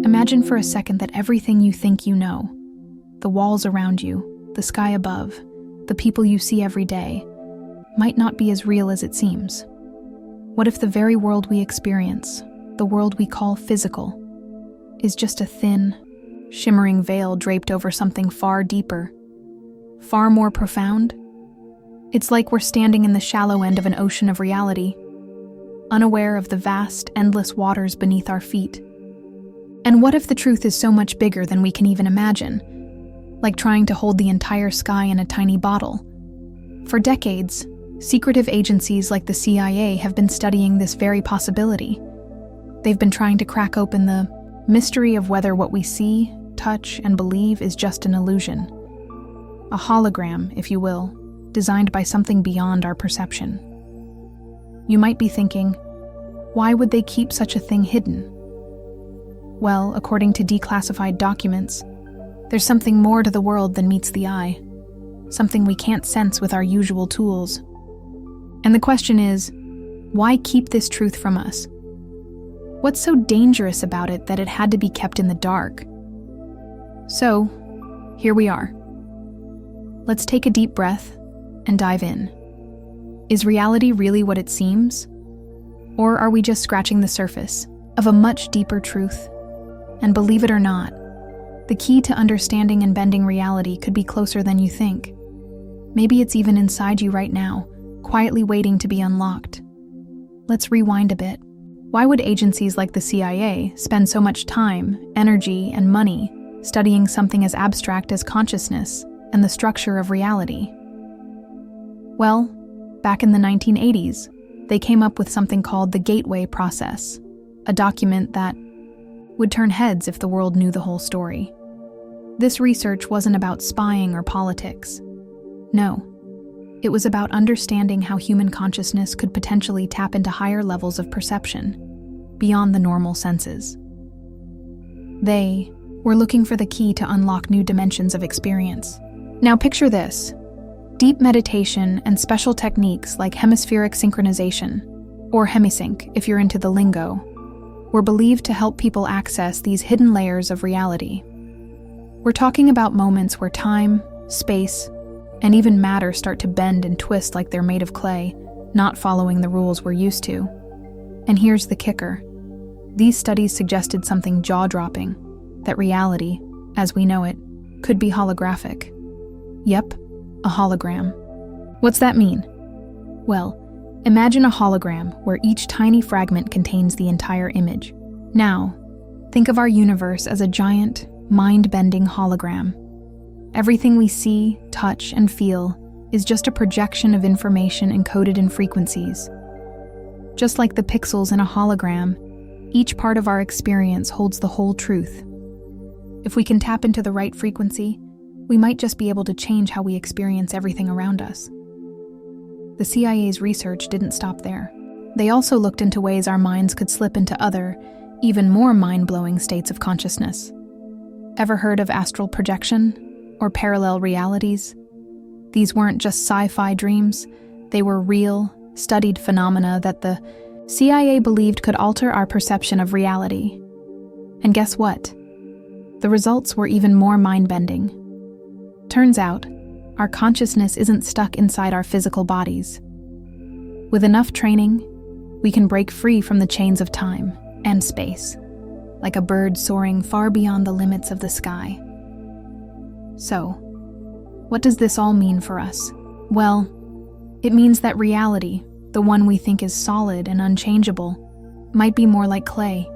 Imagine for a second that everything you think you know, the walls around you, the sky above, the people you see every day, might not be as real as it seems. What if the very world we experience, the world we call physical, is just a thin, shimmering veil draped over something far deeper, far more profound? It's like we're standing in the shallow end of an ocean of reality, unaware of the vast, endless waters beneath our feet. And what if the truth is so much bigger than we can even imagine, like trying to hold the entire sky in a tiny bottle? For decades, secretive agencies like the CIA have been studying this very possibility. They've been trying to crack open the mystery of whether what we see, touch, and believe is just an illusion. A hologram, if you will, designed by something beyond our perception. You might be thinking, why would they keep such a thing hidden? Well, according to declassified documents, there's something more to the world than meets the eye, something we can't sense with our usual tools. And the question is, why keep this truth from us? What's so dangerous about it that it had to be kept in the dark? So, here we are. Let's take a deep breath and dive in. Is reality really what it seems? Or are we just scratching the surface of a much deeper truth? And believe it or not, the key to understanding and bending reality could be closer than you think. Maybe it's even inside you right now, quietly waiting to be unlocked. Let's rewind a bit. Why would agencies like the CIA spend so much time, energy, and money studying something as abstract as consciousness and the structure of reality? Well, back in the 1980s, they came up with something called the Gateway Process, a document that would turn heads if the world knew the whole story. This research wasn't about spying or politics. No, it was about understanding how human consciousness could potentially tap into higher levels of perception, beyond the normal senses. They were looking for the key to unlock new dimensions of experience. Now picture this. Deep meditation and special techniques like hemispheric synchronization, or hemisync if you're into the lingo, were believed to help people access these hidden layers of reality. We're talking about moments where time, space, and even matter start to bend and twist like they're made of clay, not following the rules we're used to. And here's the kicker. These studies suggested something jaw-dropping, that reality, as we know it, could be holographic. Yep, a hologram. What's that mean? Well, imagine a hologram where each tiny fragment contains the entire image. Now, think of our universe as a giant, mind-bending hologram. Everything we see, touch, and feel is just a projection of information encoded in frequencies. Just like the pixels in a hologram, each part of our experience holds the whole truth. If we can tap into the right frequency, we might just be able to change how we experience everything around us. The CIA's research didn't stop there. They also looked into ways our minds could slip into other, even more mind-blowing states of consciousness. Ever heard of astral projection or parallel realities? These weren't just sci-fi dreams. They were real, studied phenomena that the CIA believed could alter our perception of reality. And guess what? The results were even more mind-bending. Turns out, our consciousness isn't stuck inside our physical bodies. With enough training, we can break free from the chains of time and space, like a bird soaring far beyond the limits of the sky. So, what does this all mean for us? Well, it means that reality, the one we think is solid and unchangeable, might be more like clay,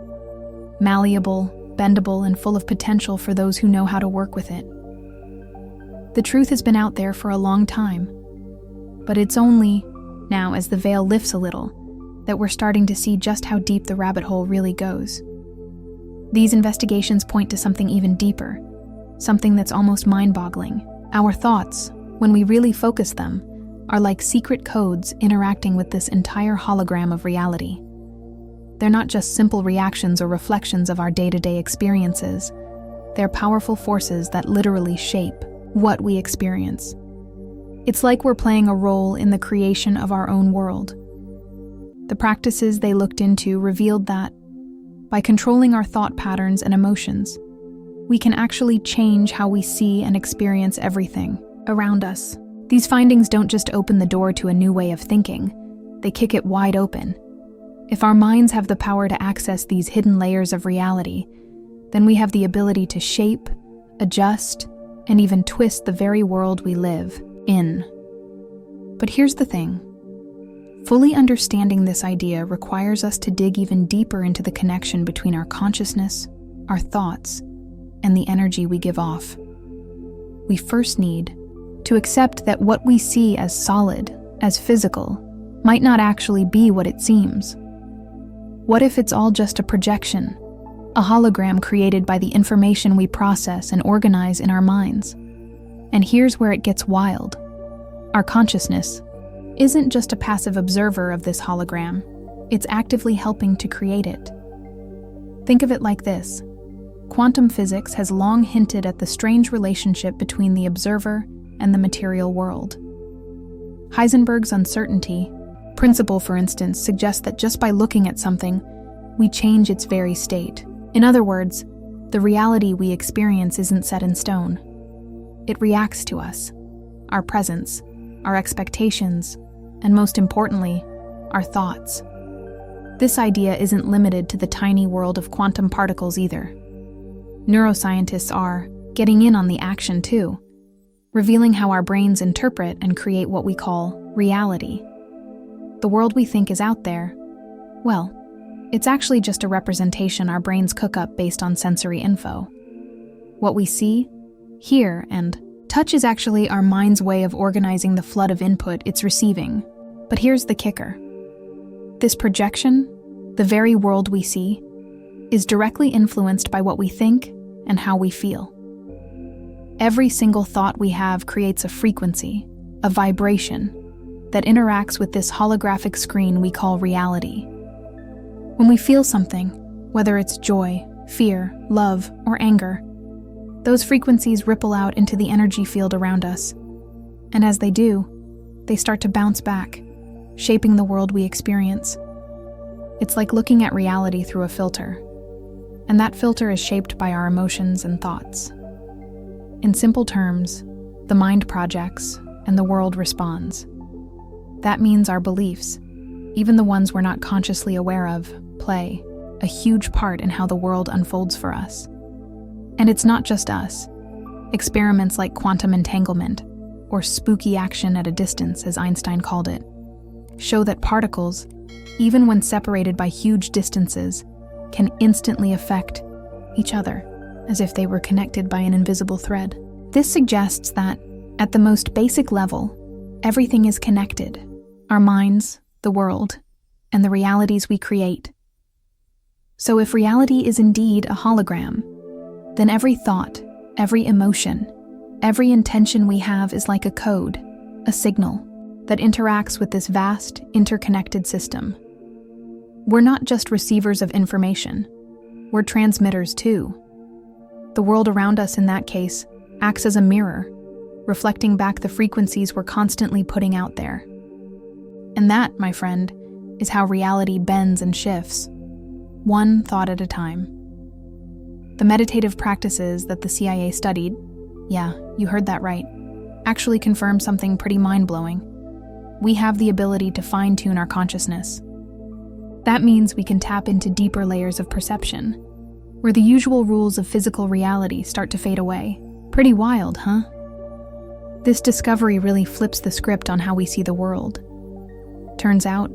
malleable, bendable, and full of potential for those who know how to work with it. The truth has been out there for a long time, but it's only now, as the veil lifts a little, that we're starting to see just how deep the rabbit hole really goes. These investigations point to something even deeper, something that's almost mind-boggling. Our thoughts, when we really focus them, are like secret codes interacting with this entire hologram of reality. They're not just simple reactions or reflections of our day-to-day experiences. They're powerful forces that literally shape what we experience. It's like we're playing a role in the creation of our own world. The practices they looked into revealed that By controlling our thought patterns and emotions, we can actually change how we see and experience everything around us. These findings don't just open the door to a new way of thinking, they kick it wide open. If our minds have the power to access these hidden layers of reality, then we have the ability to shape, adjust, and even twist the very world we live in. But here's the thing. Fully understanding this idea requires us to dig even deeper into the connection between our consciousness, our thoughts, and the energy we give off. We first need to accept that what we see as solid, as physical, might not actually be what it seems. What if it's all just a projection, a hologram created by the information we process and organize in our minds? And here's where it gets wild. Our consciousness isn't just a passive observer of this hologram, it's actively helping to create it. Think of it like this. Quantum physics has long hinted at the strange relationship between the observer and the material world. Heisenberg's uncertainty principle, for instance, suggests that just by looking at something, we change its very state. In other words, the reality we experience isn't set in stone. It reacts to us, our presence, our expectations, and most importantly, our thoughts. This idea isn't limited to the tiny world of quantum particles either. Neuroscientists are getting in on the action too, revealing how our brains interpret and create what we call reality. The world we think is out there, well, it's actually just a representation our brains cook up based on sensory info. What we see, hear, and touch is actually our mind's way of organizing the flood of input it's receiving. But here's the kicker. This projection, the very world we see, is directly influenced by what we think and how we feel. Every single thought we have creates a frequency, a vibration, that interacts with this holographic screen we call reality. When we feel something, whether it's joy, fear, love, or anger, those frequencies ripple out into the energy field around us. And as they do, they start to bounce back, shaping the world we experience. It's like looking at reality through a filter, and that filter is shaped by our emotions and thoughts. In simple terms, the mind projects and the world responds. That means our beliefs, even the ones we're not consciously aware of, play a huge part in how the world unfolds for us. And it's not just us. Experiments like quantum entanglement, or spooky action at a distance, as Einstein called it, show that particles, even when separated by huge distances, can instantly affect each other, as if they were connected by an invisible thread. This suggests that, at the most basic level, everything is connected: our minds, the world, and the realities we create. So if reality is indeed a hologram, then every thought, every emotion, every intention we have is like a code, a signal, that interacts with this vast, interconnected system. We're not just receivers of information, we're transmitters too. The world around us in that case acts as a mirror, reflecting back the frequencies we're constantly putting out there. And that, my friend, is how reality bends and shifts, one thought at a time. The meditative practices that the CIA studied, yeah, you heard that right, actually confirm something pretty mind-blowing. We have the ability to fine-tune our consciousness. That means we can tap into deeper layers of perception, where the usual rules of physical reality start to fade away. Pretty wild, huh? This discovery really flips the script on how we see the world. Turns out,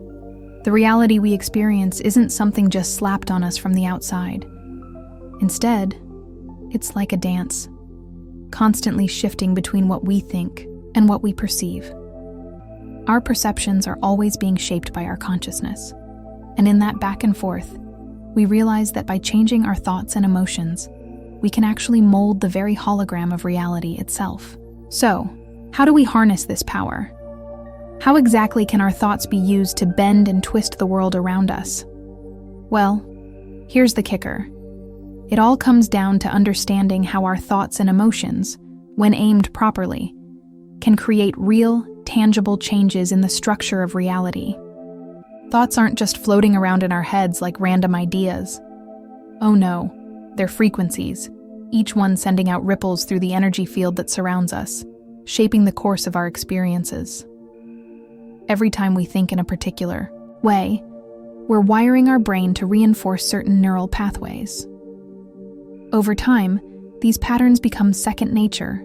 the reality we experience isn't something just slapped on us from the outside. Instead, it's like a dance, constantly shifting between what we think and what we perceive. Our perceptions are always being shaped by our consciousness, and in that back and forth, we realize that by changing our thoughts and emotions, we can actually mold the very hologram of reality itself. So, how do we harness this power? How exactly can our thoughts be used to bend and twist the world around us? Well, here's the kicker. It all comes down to understanding how our thoughts and emotions, when aimed properly, can create real, tangible changes in the structure of reality. Thoughts aren't just floating around in our heads like random ideas. Oh no, they're frequencies, each one sending out ripples through the energy field that surrounds us, shaping the course of our experiences. Every time we think in a particular way, we're wiring our brain to reinforce certain neural pathways. Over time, these patterns become second nature,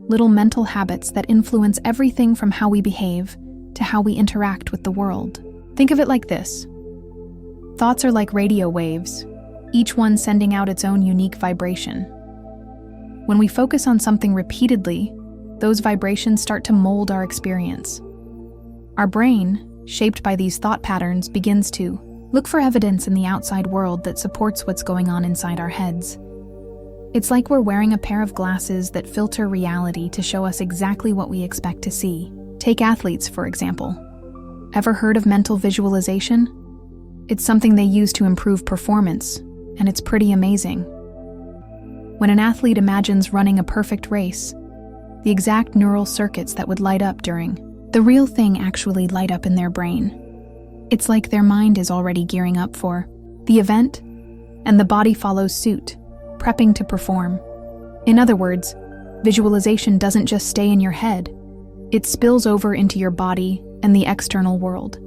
little mental habits that influence everything from how we behave to how we interact with the world. Think of it like this. Thoughts are like radio waves, each one sending out its own unique vibration. When we focus on something repeatedly, those vibrations start to mold our experience. Our brain, shaped by these thought patterns, begins to look for evidence in the outside world that supports what's going on inside our heads. It's like we're wearing a pair of glasses that filter reality to show us exactly what we expect to see. Take athletes, for example. Ever heard of mental visualization? It's something they use to improve performance, and it's pretty amazing. When an athlete imagines running a perfect race, the exact neural circuits that would light up during the real thing actually light up in their brain. It's like their mind is already gearing up for the event, and the body follows suit, prepping to perform. In other words, visualization doesn't just stay in your head, it spills over into your body and the external world.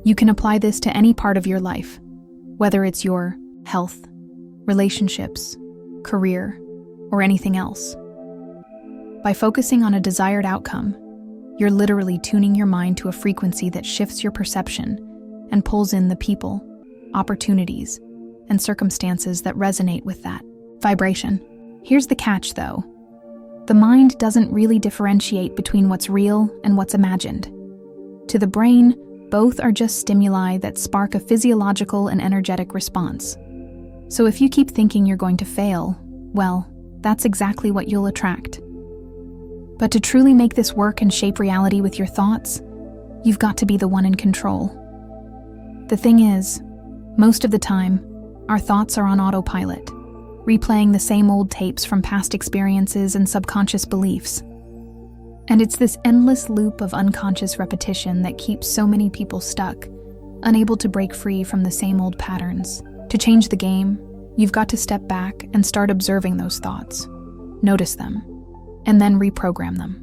You can apply this to any part of your life, whether it's your health, relationships, career, or anything else. By focusing on a desired outcome, you're literally tuning your mind to a frequency that shifts your perception and pulls in the people, opportunities, and circumstances that resonate with that vibration. Here's the catch, though. The mind doesn't really differentiate between what's real and what's imagined. To the brain, both are just stimuli that spark a physiological and energetic response. So if you keep thinking you're going to fail, well, that's exactly what you'll attract. But to truly make this work and shape reality with your thoughts, you've got to be the one in control. The thing is, most of the time, our thoughts are on autopilot, replaying the same old tapes from past experiences and subconscious beliefs. And it's this endless loop of unconscious repetition that keeps so many people stuck, unable to break free from the same old patterns. To change the game, you've got to step back and start observing those thoughts, notice them, and then reprogram them.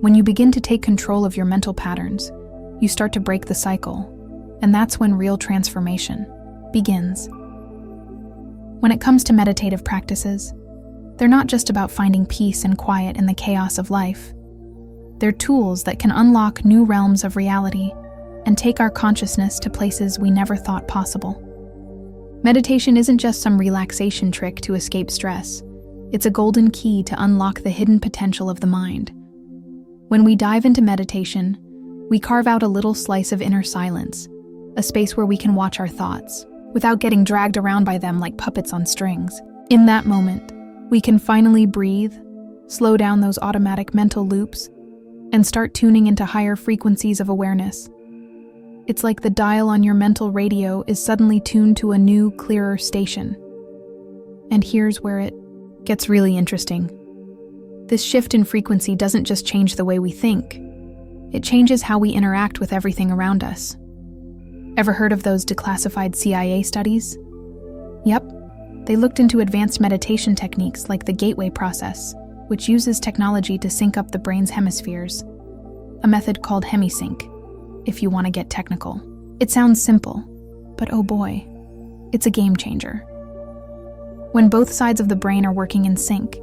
When you begin to take control of your mental patterns, you start to break the cycle, and that's when real transformation begins. When it comes to meditative practices, they're not just about finding peace and quiet in the chaos of life. They're tools that can unlock new realms of reality and take our consciousness to places we never thought possible. Meditation isn't just some relaxation trick to escape stress. It's a golden key to unlock the hidden potential of the mind. When we dive into meditation, we carve out a little slice of inner silence, a space where we can watch our thoughts, without getting dragged around by them like puppets on strings. In that moment, we can finally breathe, slow down those automatic mental loops, and start tuning into higher frequencies of awareness. It's like the dial on your mental radio is suddenly tuned to a new, clearer station. And here's where it gets really interesting. This shift in frequency doesn't just change the way we think. It changes how we interact with everything around us. Ever heard of those declassified CIA studies? Yep, they looked into advanced meditation techniques like the gateway process, which uses technology to sync up the brain's hemispheres, a method called hemisync, if you want to get technical. It sounds simple, but oh boy, it's a game changer. When both sides of the brain are working in sync,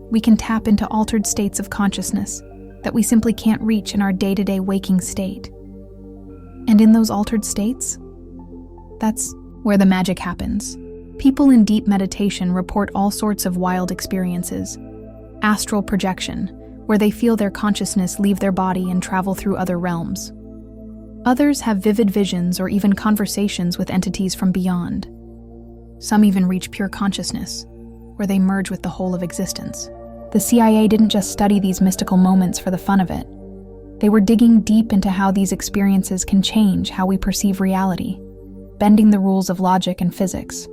we can tap into altered states of consciousness that we simply can't reach in our day-to-day waking state. And in those altered states, that's where the magic happens. People in deep meditation report all sorts of wild experiences. Astral projection, where they feel their consciousness leave their body and travel through other realms. Others have vivid visions or even conversations with entities from beyond. Some even reach pure consciousness, where they merge with the whole of existence. The CIA didn't just study these mystical moments for the fun of it. They were digging deep into how these experiences can change how we perceive reality, bending the rules of logic and physics.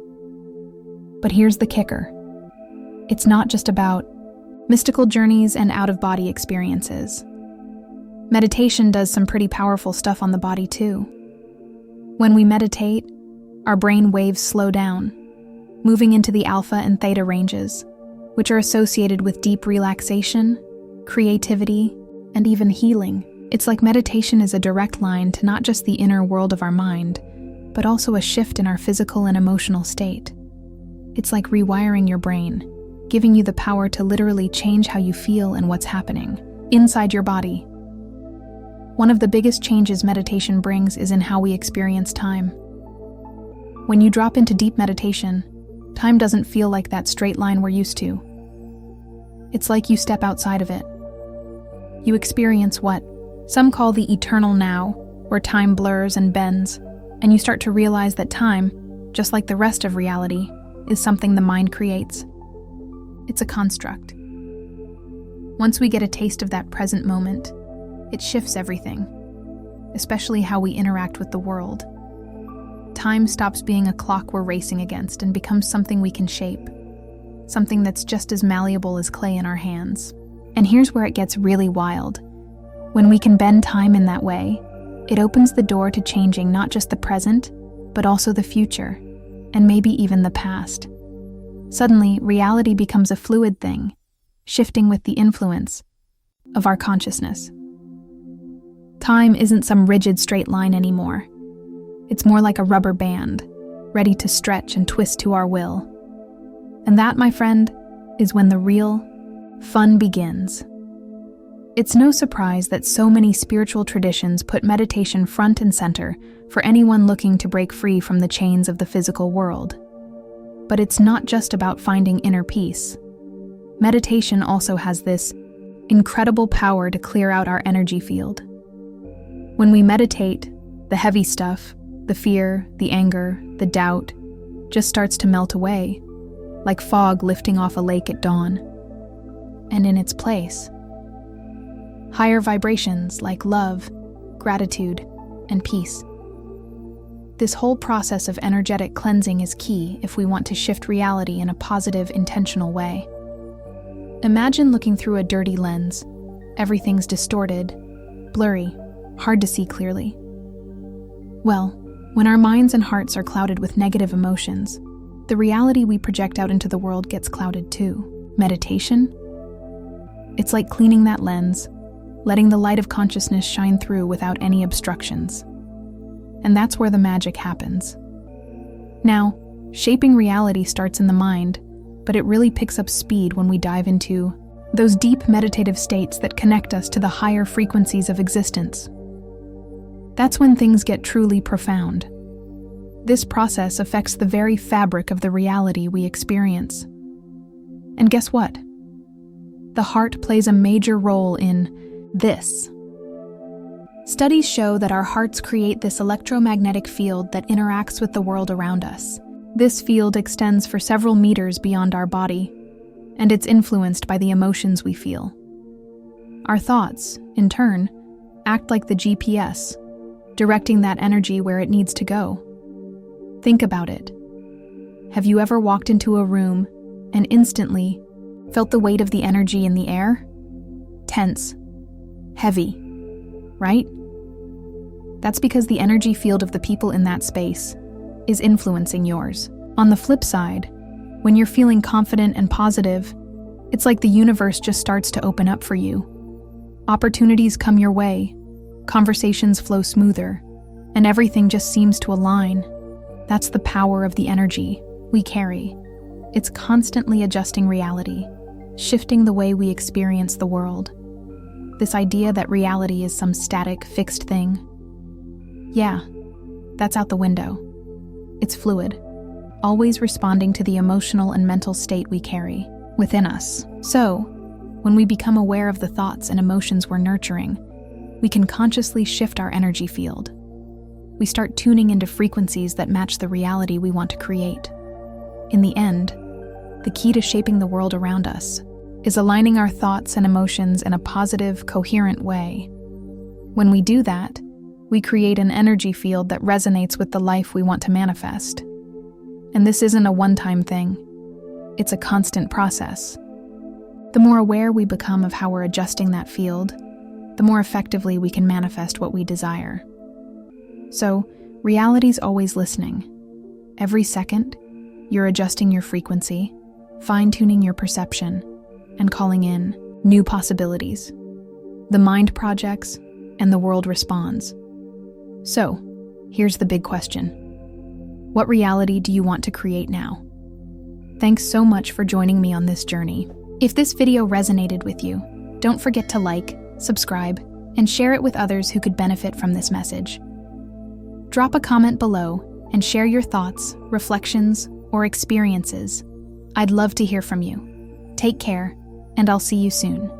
But here's the kicker. It's not just about mystical journeys and out-of-body experiences. Meditation does some pretty powerful stuff on the body too. When we meditate, our brain waves slow down, moving into the alpha and theta ranges, which are associated with deep relaxation, creativity, and even healing. It's like meditation is a direct line to not just the inner world of our mind, but also a shift in our physical and emotional state. It's like rewiring your brain, giving you the power to literally change how you feel and what's happening inside your body. One of the biggest changes meditation brings is in how we experience time. When you drop into deep meditation, time doesn't feel like that straight line we're used to. It's like you step outside of it. You experience what some call the eternal now, where time blurs and bends, and you start to realize that time, just like the rest of reality, is something the mind creates. It's a construct. Once we get a taste of that present moment, it shifts everything, especially how we interact with the world. Time stops being a clock we're racing against and becomes something we can shape, something that's just as malleable as clay in our hands. And here's where it gets really wild. When we can bend time in that way, it opens the door to changing not just the present, but also the future, and maybe even the past. Suddenly, reality becomes a fluid thing, shifting with the influence of our consciousness. Time isn't some rigid straight line anymore. It's more like a rubber band, ready to stretch and twist to our will. And that, my friend, is when the real fun begins. It's no surprise that so many spiritual traditions put meditation front and center for anyone looking to break free from the chains of the physical world. But it's not just about finding inner peace. Meditation also has this incredible power to clear out our energy field. When we meditate, the heavy stuff, the fear, the anger, the doubt, just starts to melt away, like fog lifting off a lake at dawn. And in its place, higher vibrations like love, gratitude, and peace. This whole process of energetic cleansing is key if we want to shift reality in a positive, intentional way. Imagine looking through a dirty lens. Everything's distorted, blurry, hard to see clearly. Well, when our minds and hearts are clouded with negative emotions, the reality we project out into the world gets clouded too. Meditation? It's like cleaning that lens, letting the light of consciousness shine through without any obstructions. And that's where the magic happens. Now, shaping reality starts in the mind, but it really picks up speed when we dive into those deep meditative states that connect us to the higher frequencies of existence. That's when things get truly profound. This process affects the very fabric of the reality we experience. And guess what? The heart plays a major role in this. Studies show that our hearts create this electromagnetic field that interacts with the world around us. This field extends for several meters beyond our body, and it's influenced by the emotions we feel. Our thoughts, in turn, act like the GPS, directing that energy where it needs to go. Think about it. Have you ever walked into a room and instantly felt the weight of the energy in the air? Tense. Heavy. Right? That's because the energy field of the people in that space is influencing yours. On the flip side, when you're feeling confident and positive, it's like the universe just starts to open up for you. Opportunities come your way, conversations flow smoother, and everything just seems to align. That's the power of the energy we carry. It's constantly adjusting reality, shifting the way we experience the world. This idea that reality is some static, fixed thing, yeah, that's out the window. It's fluid, always responding to the emotional and mental state we carry within us. So, when we become aware of the thoughts and emotions we're nurturing, we can consciously shift our energy field. We start tuning into frequencies that match the reality we want to create. In the end, the key to shaping the world around us is aligning our thoughts and emotions in a positive, coherent way. When we do that, we create an energy field that resonates with the life we want to manifest. And this isn't a one-time thing. It's a constant process. The more aware we become of how we're adjusting that field, the more effectively we can manifest what we desire. So, reality's always listening. Every second, You're adjusting your frequency, fine-tuning your perception, and calling in new possibilities. The mind projects, and the world responds. So, here's the big question. What reality do you want to create now? Thanks so much for joining me on this journey. If this video resonated with you, don't forget to like, subscribe, and share it with others who could benefit from this message. Drop a comment below and share your thoughts, reflections, or experiences. I'd love to hear from you. Take care, and I'll see you soon.